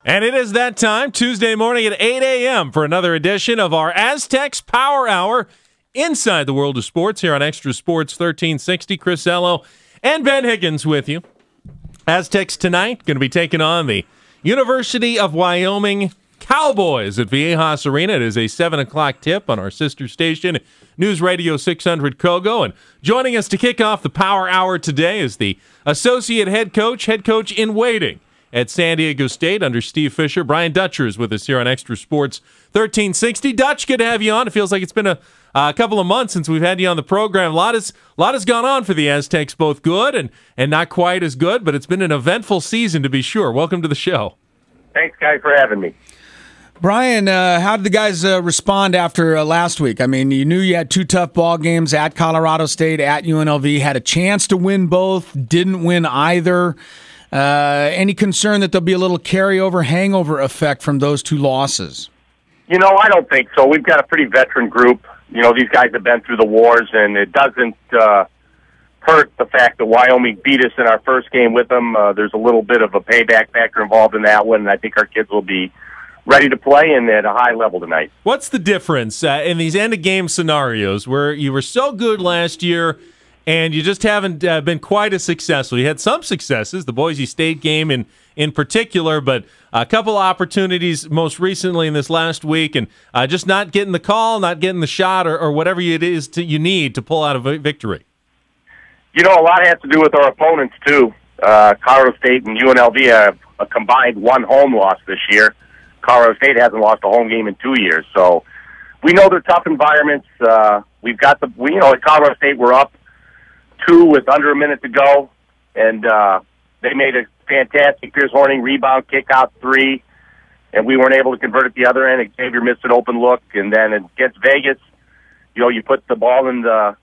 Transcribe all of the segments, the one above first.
And it is that time, Tuesday morning at 8 a.m. for another edition of our Aztecs Power Hour inside the world of sports here on Xtra Sports 1360. Chris Ello and Ben Higgins with you. Aztecs tonight going to be taking on the University of Wyoming Cowboys at Viejas Arena. It is a 7 o'clock tip on our sister station, News Radio 600 Kogo. And joining us to kick off the Power Hour today is the Associate Head Coach in waiting at San Diego State under Steve Fisher. Brian Dutcher is with us here on Xtra Sports 1360. Dutch, good to have you on. It feels like it's been a couple of months since we've had you on the program. A lot has gone on for the Aztecs, both good and not quite as good, but it's been an eventful season to be sure. Welcome to the show. Thanks, guys, for having me. Brian, how did the guys respond after last week? I mean, you knew you had two tough ball games at Colorado State, at UNLV, had a chance to win both, didn't win either. Any concern that there'll be a little carryover, hangover effect from those two losses? I don't think so. We've got a pretty veteran group. These guys have been through the wars, and it doesn't hurt the fact that Wyoming beat us in our first game with them. There's a little bit of a payback factor involved in that one, and I think our kids will be ready to play and at a high level tonight. What's the difference in these end-of-game scenarios where you were so good last year and you just haven't been quite as successful? You had some successes, the Boise State game in particular, but a couple of opportunities most recently in this last week, and just not getting the call, not getting the shot, or whatever it is you need to pull out a victory. A lot has to do with our opponents, too. Colorado State and UNLV have a combined one home loss this year. Colorado State hasn't lost a home game in 2 years, so we know they're tough environments. At Colorado State we're up 2 with under a minute to go, and they made a fantastic Pierce Horning rebound, kick out 3, and we weren't able to convert at the other end. Xavier missed an open look, and then against Vegas, you put the ball in the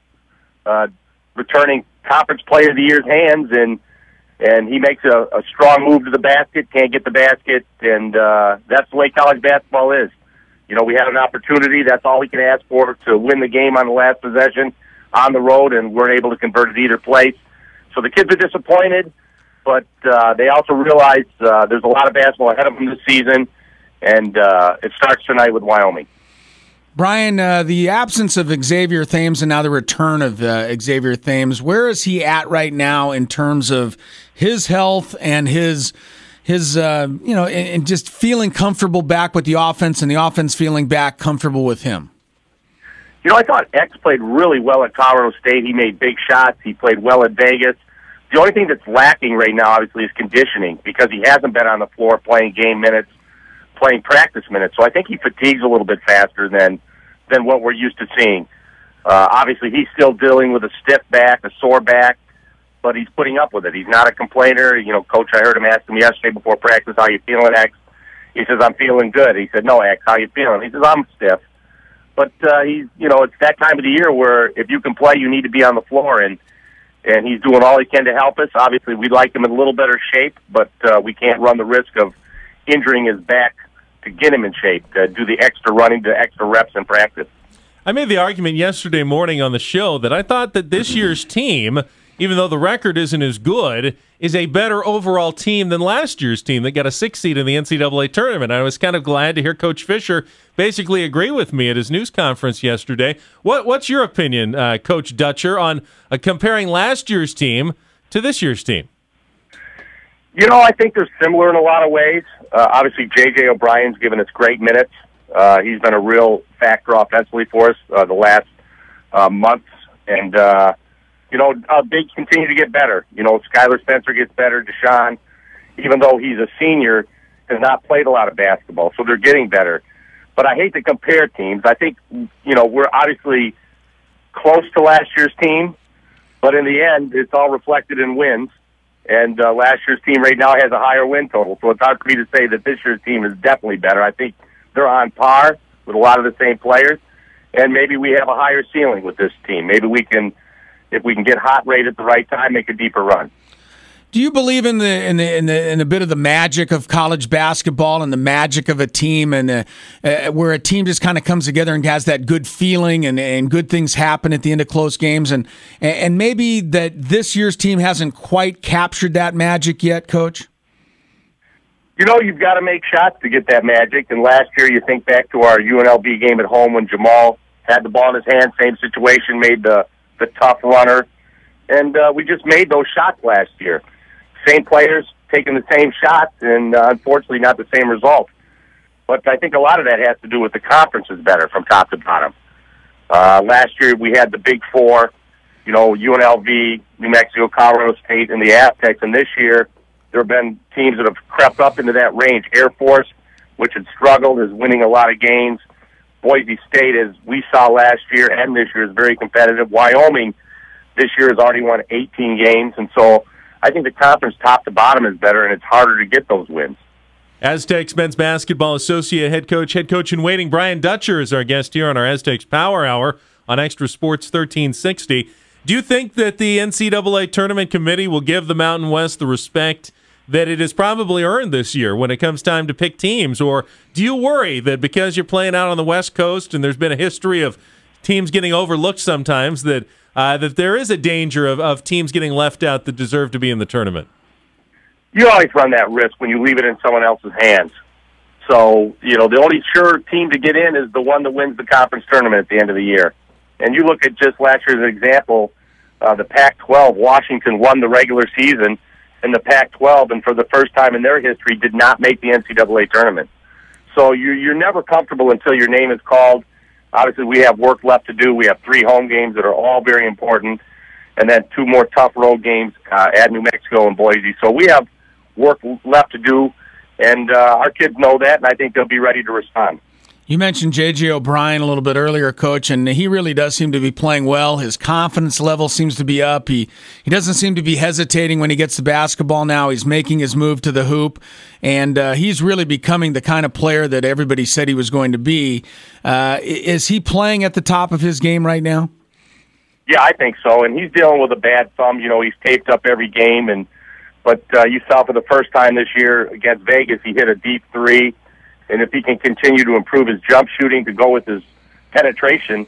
returning Conference Player of the Year's hands, and he makes a strong move to the basket, can't get the basket, and that's the way college basketball is. We had an opportunity, that's all we can ask for, to win the game on the last possession on the road, and weren't able to convert at either place. So the kids are disappointed, but they also realize there's a lot of basketball ahead of them this season, and it starts tonight with Wyoming. Brian, the absence of Xavier Thames and now the return of Xavier Thames, where is he at right now in terms of his health and his and just feeling comfortable back with the offense and the offense feeling back comfortable with him? I thought X played really well at Colorado State. He made big shots. He played well at Vegas. The only thing that's lacking right now, obviously, is conditioning because he hasn't been on the floor playing game minutes, playing practice minutes. So I think he fatigues a little bit faster than what we're used to seeing. Obviously, he's still dealing with a stiff back, a sore back, but he's putting up with it. He's not a complainer. Coach, I heard him ask him yesterday before practice, how you feeling, X? He says, I'm feeling good. He said, no, X, how you feeling? He says, I'm stiff. But it's that time of the year where if you can play, you need to be on the floor, and he's doing all he can to help us. Obviously, we'd like him in a little better shape, but we can't run the risk of injuring his back to get him in shape, to do the extra running, the extra reps in practice. I made the argument yesterday morning on the show that I thought that this year's team, even though the record isn't as good, is a better overall team than last year's team that got a 6th seed in the NCAA tournament. I was kind of glad to hear Coach Fisher basically agree with me at his news conference yesterday. What's your opinion, Coach Dutcher, on comparing last year's team to this year's team? I think they're similar in a lot of ways. Obviously, J.J. O'Brien's given us great minutes. He's been a real factor offensively for us the last months. And, they continue to get better. Skylar Spencer gets better. Deshaun, even though he's a senior, has not played a lot of basketball. So they're getting better. But I hate to compare teams. I think, we're obviously close to last year's team. But in the end, it's all reflected in wins. And last year's team right now has a higher win total. So it's hard for me to say that this year's team is definitely better. I think they're on par with a lot of the same players. And maybe we have a higher ceiling with this team. Maybe we can, if we can get hot rate at the right time, make a deeper run. Do you believe in a bit of the magic of college basketball and the magic of a team, and where a team just kind of comes together and has that good feeling and good things happen at the end of close games, and maybe that this year's team hasn't quite captured that magic yet, Coach? You know, you've got to make shots to get that magic. And last year, you think back to our UNLV game at home when Jamal had the ball in his hand, same situation, made the tough runner. And we just made those shots last year. Same players taking the same shots, and unfortunately not the same result. But I think a lot of that has to do with the conference is better from top to bottom. Last year we had the Big Four, you know, UNLV, New Mexico, Colorado State, and the Aztecs. And this year there have been teams that have crept up into that range. Air Force, which had struggled, is winning a lot of games. Boise State, as we saw last year and this year, is very competitive. Wyoming this year has already won 18 games. And so I think the conference top to bottom is better, and it's harder to get those wins. Aztecs men's basketball associate head coach in waiting, Brian Dutcher, is our guest here on our Aztecs Power Hour on Extra Sports 1360. Do you think that the NCAA Tournament Committee will give the Mountain West the respect that it has probably earned this year when it comes time to pick teams? Or do you worry that because you're playing out on the West Coast and there's been a history of teams getting overlooked sometimes, that there is a danger of teams getting left out that deserve to be in the tournament? You always run that risk when you leave it in someone else's hands. So, you know, the only sure team to get in is the one that wins the conference tournament at the end of the year. And you look at just last year's example, the Pac-12, Washington won the regular season in the Pac-12, and for the first time in their history did not make the NCAA tournament. So you're never comfortable until your name is called. Obviously, we have work left to do. We have 3 home games that are all very important, and then 2 more tough road games at New Mexico and Boise. So we have work left to do, and our kids know that, and I think they'll be ready to respond. You mentioned J.J. O'Brien a little bit earlier, Coach, and he really does seem to be playing well. His confidence level seems to be up. He doesn't seem to be hesitating when he gets the basketball now. He's making his move to the hoop, and he's really becoming the kind of player that everybody said he was going to be. Is he playing at the top of his game right now? Yeah, I think so, and he's dealing with a bad thumb. You know, he's taped up every game, but you saw for the first time this year against Vegas, he hit a deep 3. And if he can continue to improve his jump shooting to go with his penetration,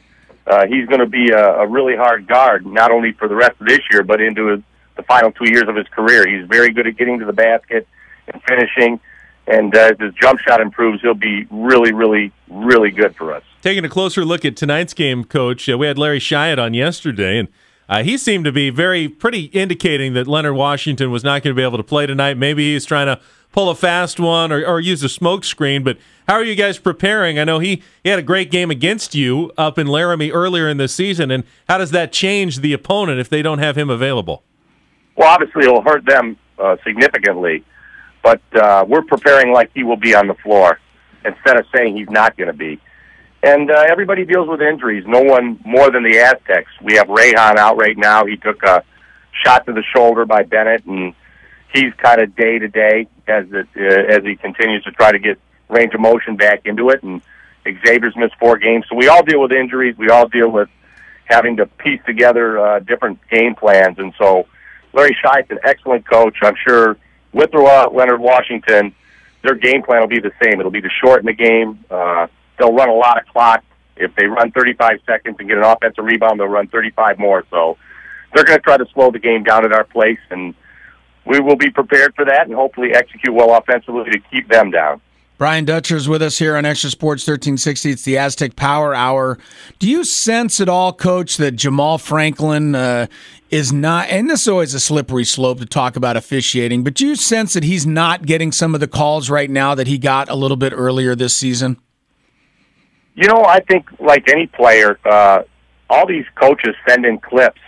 he's going to be a really hard guard, not only for the rest of this year, but into the final 2 years of his career. He's very good at getting to the basket and finishing. And as his jump shot improves, he'll be really, really, really good for us. Taking a closer look at tonight's game, Coach, we had Larry Shyatt on yesterday, and he seemed to be pretty indicating that Leonard Washington was not going to be able to play tonight. Maybe he's trying to pull a fast one or use a smoke screen, but how are you guys preparing? I know he had a great game against you up in Laramie earlier in the season, and how does that change the opponent if they don't have him available? Well, obviously it'll hurt them significantly, but we're preparing like he will be on the floor instead of saying he's not going to be. And everybody deals with injuries, no one more than the Aztecs. We have Rayhan out right now. He took a shot to the shoulder by Bennett, and he's kind of day-to-day as he continues to try to get range of motion back into it, and Xavier's missed 4 games. So we all deal with injuries. We all deal with having to piece together different game plans. And so Larry Shyatt's an excellent coach. I'm sure with or Leonard Washington, their game plan will be the same. It'll be to shorten the game. They'll run a lot of clock. If they run 35 seconds and get an offensive rebound, they'll run 35 more. So they're going to try to slow the game down at our place, and we will be prepared for that and hopefully execute well offensively to keep them down. Brian Dutcher is with us here on Extra Sports 1360. It's the Aztec Power Hour. Do you sense at all, Coach, that Jamal Franklin is not, and this is always a slippery slope to talk about officiating, but do you sense that he's not getting some of the calls right now that he got a little bit earlier this season? You know, I think like any player, all these coaches send in clips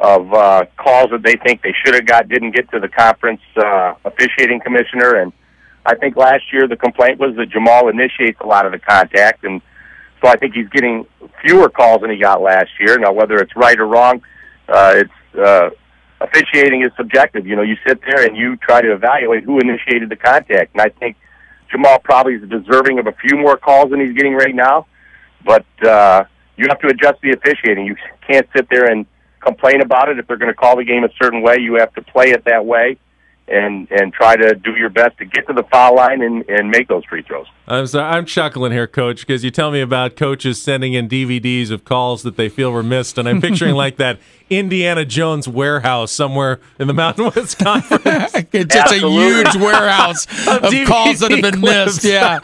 of calls that they think they should have got, didn't get to the conference officiating commissioner. And I think last year the complaint was that Jamal initiates a lot of the contact, and so I think he's getting fewer calls than he got last year. Now, whether it's right or wrong, officiating is subjective. You know, you sit there and you try to evaluate who initiated the contact, and I think Jamal probably is deserving of a few more calls than he's getting right now, but you have to adjust the officiating. You can't sit there and complain about it. If they're going to call the game a certain way, you have to play it that way and try to do your best to get to the foul line and make those free throws. I'm chuckling here, Coach, because you tell me about coaches sending in DVDs of calls that they feel were missed, and I'm picturing like that Indiana Jones warehouse somewhere in the Mountain West Conference. It's just a huge warehouse of calls that have been missed. Yeah.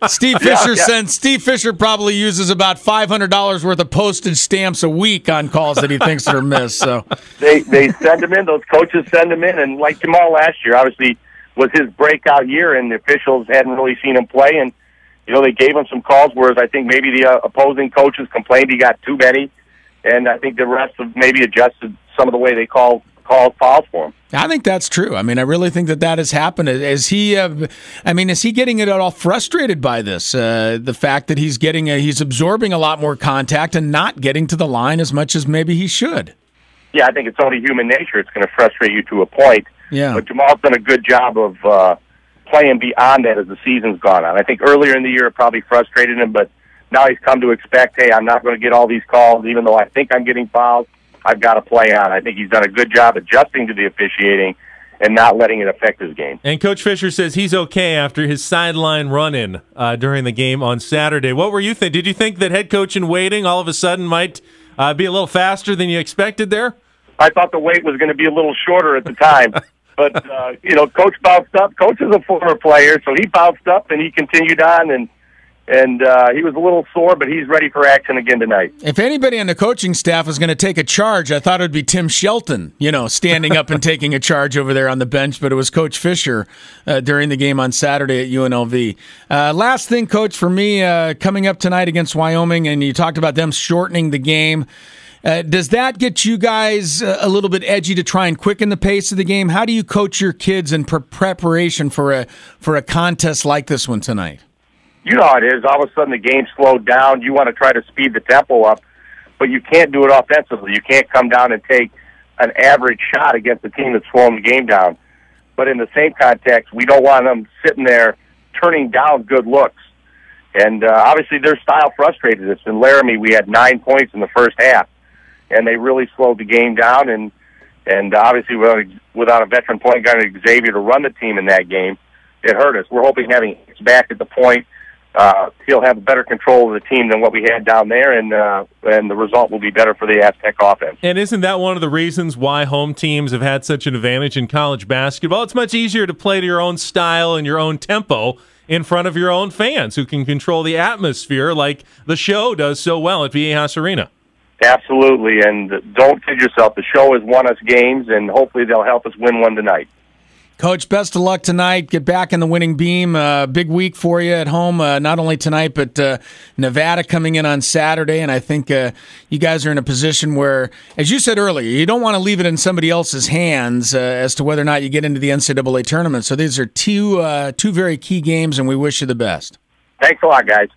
Steve Fisher probably uses about $500 worth of postage stamps a week on calls that he thinks that are missed. So they send them in. Those coaches send them in, and like Jamal last year, obviously was his breakout year, and the officials hadn't really seen him play, and they gave him some calls, whereas I think maybe the opposing coaches complained he got too many, and I think the rest have maybe adjusted some of the way they call fouls for him. I think that's true. I mean, I really think that has happened. Is he getting it at all frustrated by this? The fact that he's absorbing a lot more contact and not getting to the line as much as maybe he should. Yeah, I think it's only human nature. It's going to frustrate you to a point. Yeah. But Jamal's done a good job of playing beyond that as the season's gone on. I think earlier in the year it probably frustrated him, but now he's come to expect, hey, I'm not going to get all these calls, even though I think I'm getting fouls. I've got to play on. I think he's done a good job adjusting to the officiating and not letting it affect his game. And Coach Fisher says he's okay after his sideline run-in during the game on Saturday. What were you think? Did you think that head coach in waiting all of a sudden might be a little faster than you expected there? I thought the wait was going to be a little shorter at the time. But, Coach bounced up. Coach is a former player, so he bounced up and he continued on, and he was a little sore, but he's ready for action again tonight. If anybody on the coaching staff was going to take a charge, I thought it would be Tim Shelton, standing up and taking a charge over there on the bench, but it was Coach Fisher during the game on Saturday at UNLV. Last thing, Coach, for me, coming up tonight against Wyoming, and you talked about them shortening the game. Does that get you guys a little bit edgy to try and quicken the pace of the game? How do you coach your kids in preparation for a contest like this one tonight? You know how it is. All of a sudden the game slowed down. You want to try to speed the tempo up, but you can't do it offensively. You can't come down and take an average shot against a team that's slowing the game down. But in the same context, we don't want them sitting there turning down good looks. And obviously their style frustrated us. In Laramie, we had 9 points in the first half, and they really slowed the game down. And obviously without a veteran point guard like Xavier to run the team in that game, it hurt us. We're hoping having Hicks back at the point, he'll have better control of the team than what we had down there, and the result will be better for the Aztec offense. And isn't that one of the reasons why home teams have had such an advantage in college basketball? It's much easier to play to your own style and your own tempo in front of your own fans who can control the atmosphere like the show does so well at Viejas Arena. Absolutely, and don't kid yourself. The show has won us games, and hopefully they'll help us win one tonight. Coach, best of luck tonight. Get back in the winning beam. Big week for you at home, not only tonight, but Nevada coming in on Saturday. And I think you guys are in a position where, as you said earlier, you don't want to leave it in somebody else's hands as to whether or not you get into the NCAA tournament. So these are two very key games, and we wish you the best. Thanks a lot, guys.